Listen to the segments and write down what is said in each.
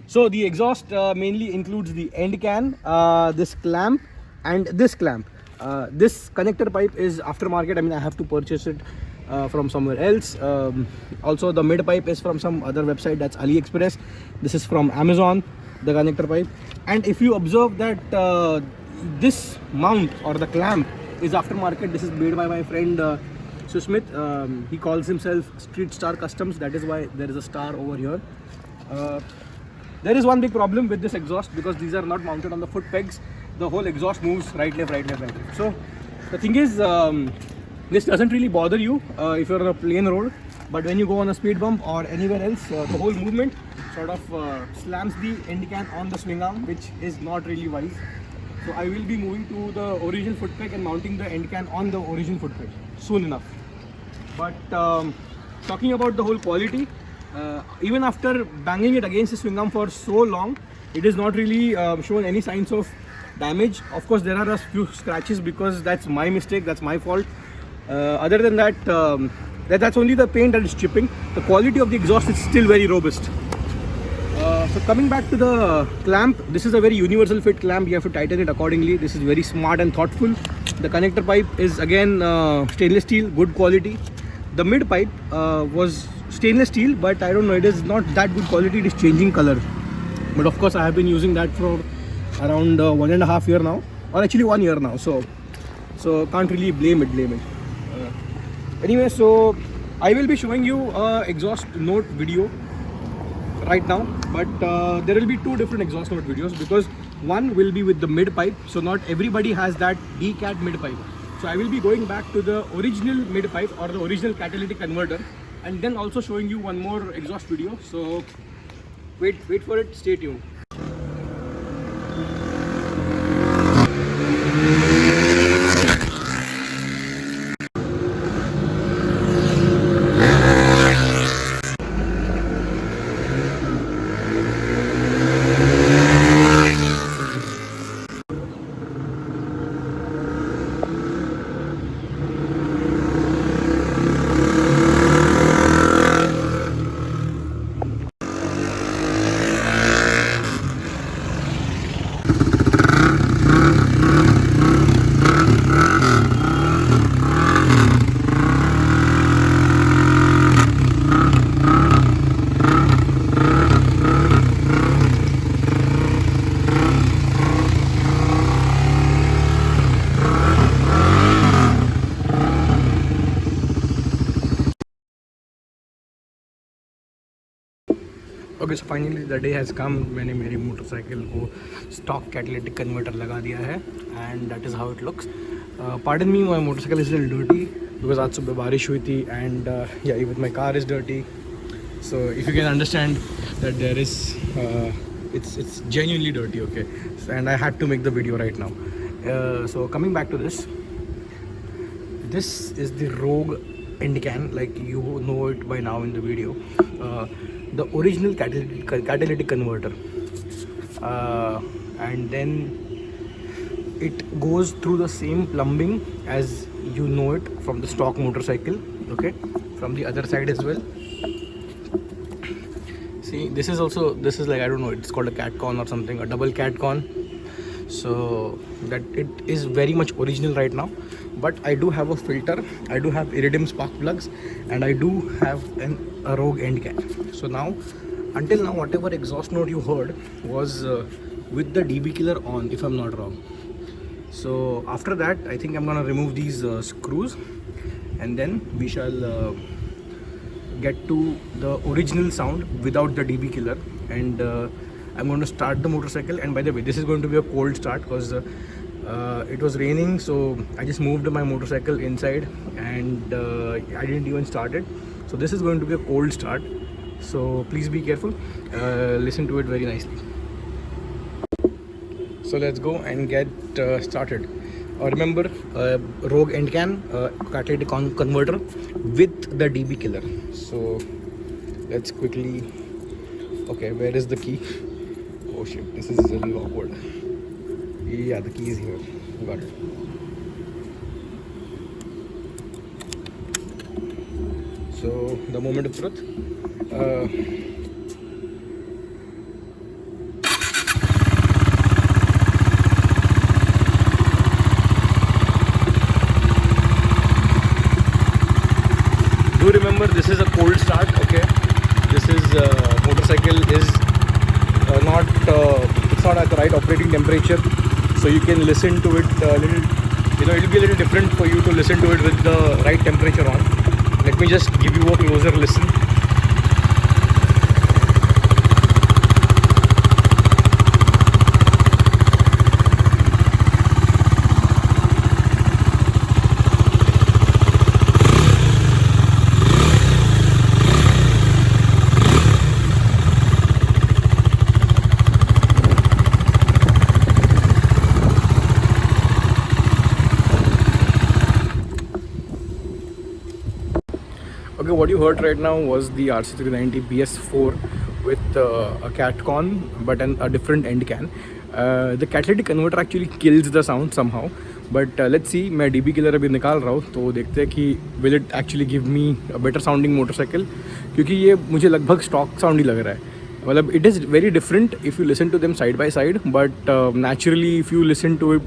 So the exhaust mainly includes the end can, this clamp, and this clamp. This connector pipe is aftermarket. I mean, I have to purchase it from somewhere else. Also, the mid pipe is from some other website, that's AliExpress. This is from Amazon, the connector pipe. And if you observe that this mount or the clamp is aftermarket, this is made by my friend Susmit. He calls himself Street Star Customs. That is why there is a star over here. There is one big problem with this exhaust, because these are not mounted on the foot pegs. The whole exhaust moves right, left, right, left, right, left. So the thing is, this doesn't really bother you if you're on a plain road, but when you go on a speed bump or anywhere else, the whole movement sort of slams the end can on the swing arm, which is not really wise. So I will be moving to the original foot peg and mounting the end can on the original foot peg soon enough. But talking about the whole quality, even after banging it against the swing arm for so long, it is not really shown any signs of damage. Of course, there are a few scratches because that's my mistake, that's my fault. Other than that, that's only the paint that is chipping. The quality of the exhaust is still very robust. So coming back to the clamp, this is a very universal fit clamp. You have to tighten it accordingly. This is very smart and thoughtful. The connector pipe is again stainless steel, good quality. The mid pipe was stainless steel, but I don't know, it is not that good quality. It is changing color. But of course, I have been using that for around 1.5 years now, or actually 1 year now. So can't really blame it. Anyway, so I will be showing you exhaust note video right now, but there will be two different exhaust note videos, because one will be with the mid pipe. So not everybody has that DCAT mid pipe. So I will be going back to the original mid pipe or the original catalytic converter, and then also showing you one more exhaust video. So wait for it, stay tuned. Okay, so finally the day has come. मैंने मेरी motorcycle को stock catalytic converter लगा दिया है, and that is how it looks. Pardon me, my motorcycle is a little dirty because आज सुबह बारिश हुई थी, and yeah, even my car is dirty. So if you can understand that there is, it's genuinely dirty, okay. So, and I had to make the video right now. So coming back to this is the Rouge end can, like you know it by now in the video. The original catalytic converter, and then it goes through the same plumbing as you know it from the stock motorcycle, okay, from the other side as well. See, this is like, I don't know, it's called a cat con or something, a double cat con. So that it is very much original right now. But I do have a filter, I do have iridium spark plugs, and I do have a Rouge end can. So now, until now, whatever exhaust note you heard was with the DB killer on, if I'm not wrong. So after that, I think I'm gonna remove these screws, and then we shall get to the original sound without the DB killer. And I'm going to start the motorcycle. And by the way, this is going to be a cold start because it was raining, so I just moved my motorcycle inside, and I didn't even start it. So this is going to be a cold start, so please be careful. Listen to it very nicely. So let's go and get started. Remember, Rouge end can, catalytic converter with the DB killer. So let's quickly, okay, where is the key? Oh shit, this is a little awkward. Yeah, the key is here. Got it. So the moment of truth. motorcycle is not it's not at the right operating temperature, so you can listen to it a little, it will be a little different for you to listen to it with the right temperature on. Let me just give you a closer listen. Okay, what you heard right now was the RC390 BS4 with a catcon but a different end can. The catalytic converter actually kills the sound somehow, but let's see. मैं DB killer अभी निकाल रहा हूँ, तो देखते हैं कि will it actually give me a better sounding motorcycle, क्योंकि ये मुझे लगभग stock sound ही लग रहा है. मतलब it is very different if you listen to them side by side, but naturally if you listen to it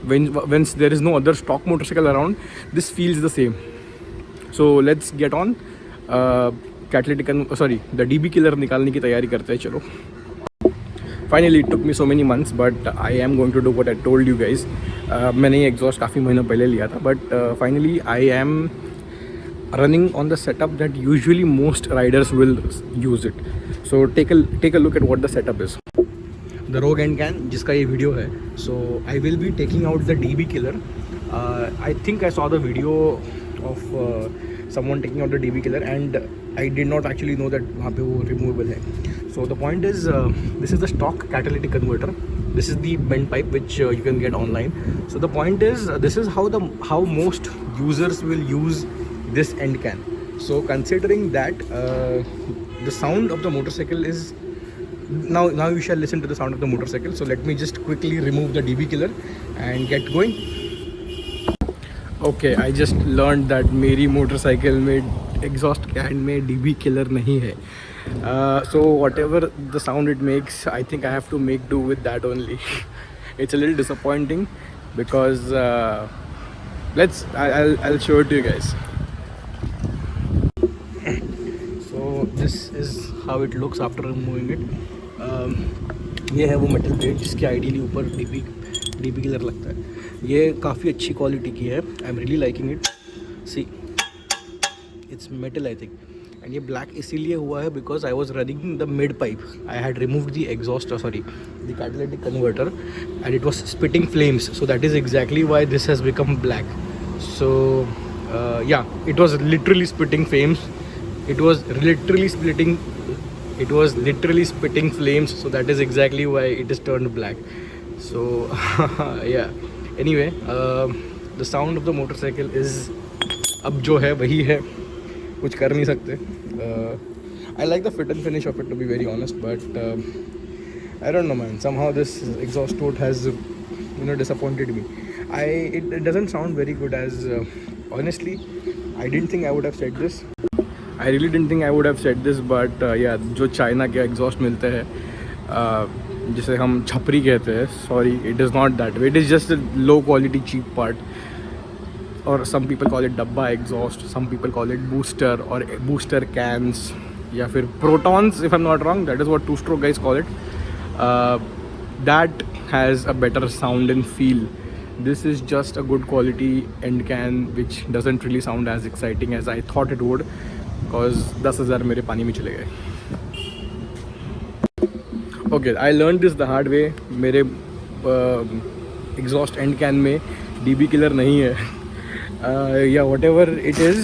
when there is no other stock motorcycle around, this feels the same. So let's get on. The DB killer निकालने की तैयारी करते हैं. चलो. Finally it took me so many months, but I am going to do what I told you guys. मैंने ये exhaust काफ़ी महीनों पहले लिया था, but finally I am running on the setup that usually most riders will use it. So take a look at what the setup is. The Rogue end can, जिसका ये video है. So I will be taking out the DB killer. I think I saw the video of someone taking out the DB killer, and I did not actually know that वहाँ पे वो removable है. So the point is, this is the stock catalytic converter. This is the bent pipe which you can get online. So the point is, this is how most users will use this end can. So considering that, the sound of the motorcycle is now you shall listen to the sound of the motorcycle. So let me just quickly remove the DB killer and get going. Okay, I just learned that मेरी motorcycle में exhaust can में DB killer नहीं है. So whatever the sound it makes, I think I have to make do with that only. It's a little disappointing because I'll show it to you guys. So this is how it looks after removing it. ये है वो metal plate जिसके ideally ऊपर DB killer लगता है. ये काफ़ी अच्छी क्वालिटी की है. I am really liking it. See, it's metal I think. And ये ब्लैक इसीलिए हुआ है because I was running the mid pipe. I had removed the exhaust, the catalytic converter, and it was spitting flames. So that is exactly why this has become black. So yeah, it was literally spitting flames. It was literally spitting flames. So that is exactly why it is turned black. So yeah. Anyway, the sound of the motorcycle is अब जो है वही है, कुछ कर नहीं सकते. I like the fit and finish of it, to be very honest, but I don't know, man. Somehow this exhaust note has disappointed me. It doesn't sound very good, as honestly I didn't think I would have said this. I really didn't think I would have said this, but yeah, जो China के exhaust मिलते हैं, जिसे हम छपरी कहते हैं, sorry, it is not that way. It is just low quality cheap part. और सम पीपल कॉल इट डब्बा exhaust, some people call it booster और बूस्टर कैंस, या फिर protons, if I am not wrong. That is what two stroke guys call it. That has a better sound and feel. This is just a good quality end can which doesn't really sound as exciting as I thought it would, because 10,000 मेरे पानी में चले गए. Okay, I learned this the hard way. मेरे exhaust end can में DB killer नहीं है. Yeah, whatever it is,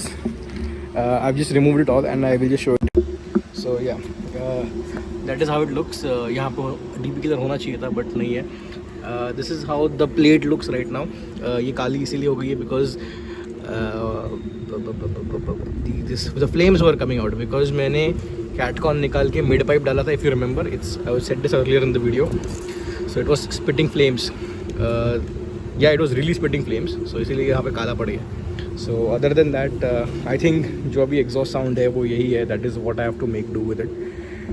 I've just removed it all and I will just show it. So yeah, that is how it looks. यहाँ पर DB killer होना चाहिए था but नहीं है. This is how the plate looks right now. ये काली इसीलिए हो गई है because the flames were coming out because मैंने catcon निकाल के mid pipe डाला था. If you remember, I said this earlier in the video. So it was spitting flames. Yeah, it was really spitting flames. So इसीलिए यहाँ पे काला पड़ गया. So other than that, I think जो अभी exhaust sound है वो यही है. That is what I have to make do with it.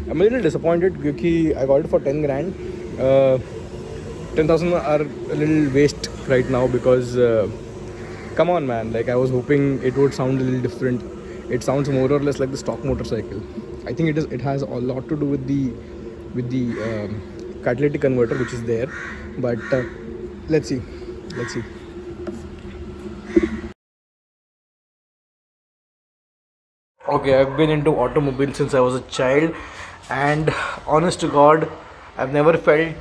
I'm a little disappointed क्योंकि I got it for 10 grand. 10,000 are a little waste right now because come on man, like I was hoping it would sound a little different. it sounds more or less like the stock motorcycle. I think it has a lot to do with the catalytic converter which is there, but let's see. Okay, I've been into automobiles since I was a child, and honest to God, I've never felt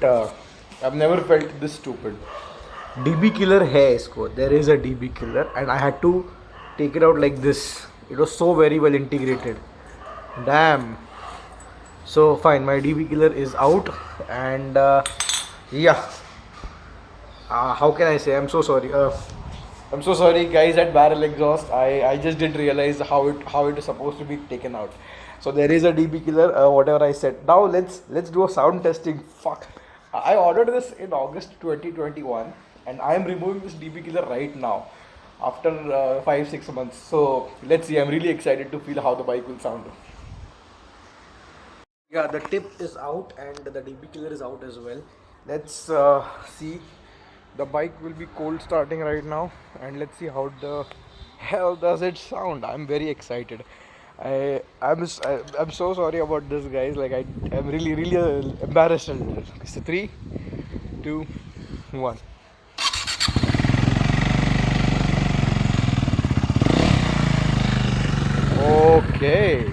this stupid. DB killer hai isko. There is a DB killer, and I had to take it out like this. It was so very well integrated. Damn. So fine, my DB killer is out, and yeah. How can I say? I'm so sorry. I'm so sorry, guys. At barrel exhaust, I just didn't realize how it is supposed to be taken out. So there is a DB killer. Whatever I said. Now let's do a sound testing. Fuck. I ordered this in August 2021, and I am removing this DB killer right now, after 5-6 months. So let's see. I'm really excited to feel how the bike will sound. Yeah, the tip is out and the DB killer is out as well. Let's see. The bike will be cold starting right now, and let's see how the hell does it sound. I'm very excited. I'm so sorry about this, guys. Like I'm really embarrassed. So 3, 2, 1. Okay.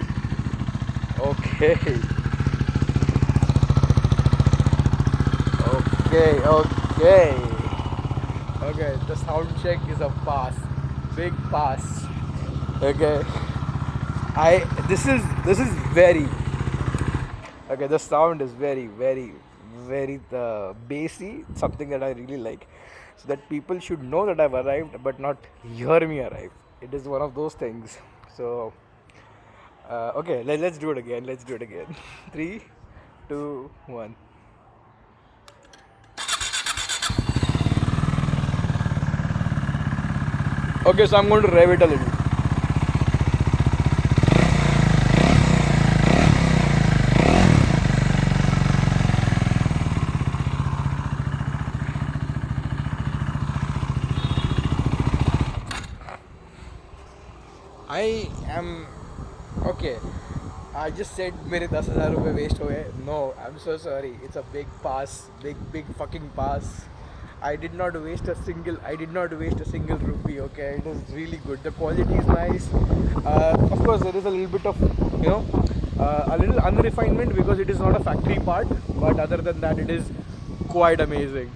Okay, the sound check is a pass. Big pass. Okay. This is very okay. The sound is very bassy. Something that I really like. So that people should know that I've arrived, but not hear me arrive. It is one of those things. So okay, let's do it again. 3, 2, 1. Okay, so I'm going to rev it a little. I am okay. I just said मेरे 10,000 रुपए waste हो गए. No, I'm so sorry. It's a big pass, big fucking pass. I did not waste a single rupee. Okay, it is really good. The quality is nice. Of course, there is a little bit of a little unrefinement because it is not a factory part. But other than that, it is quite amazing.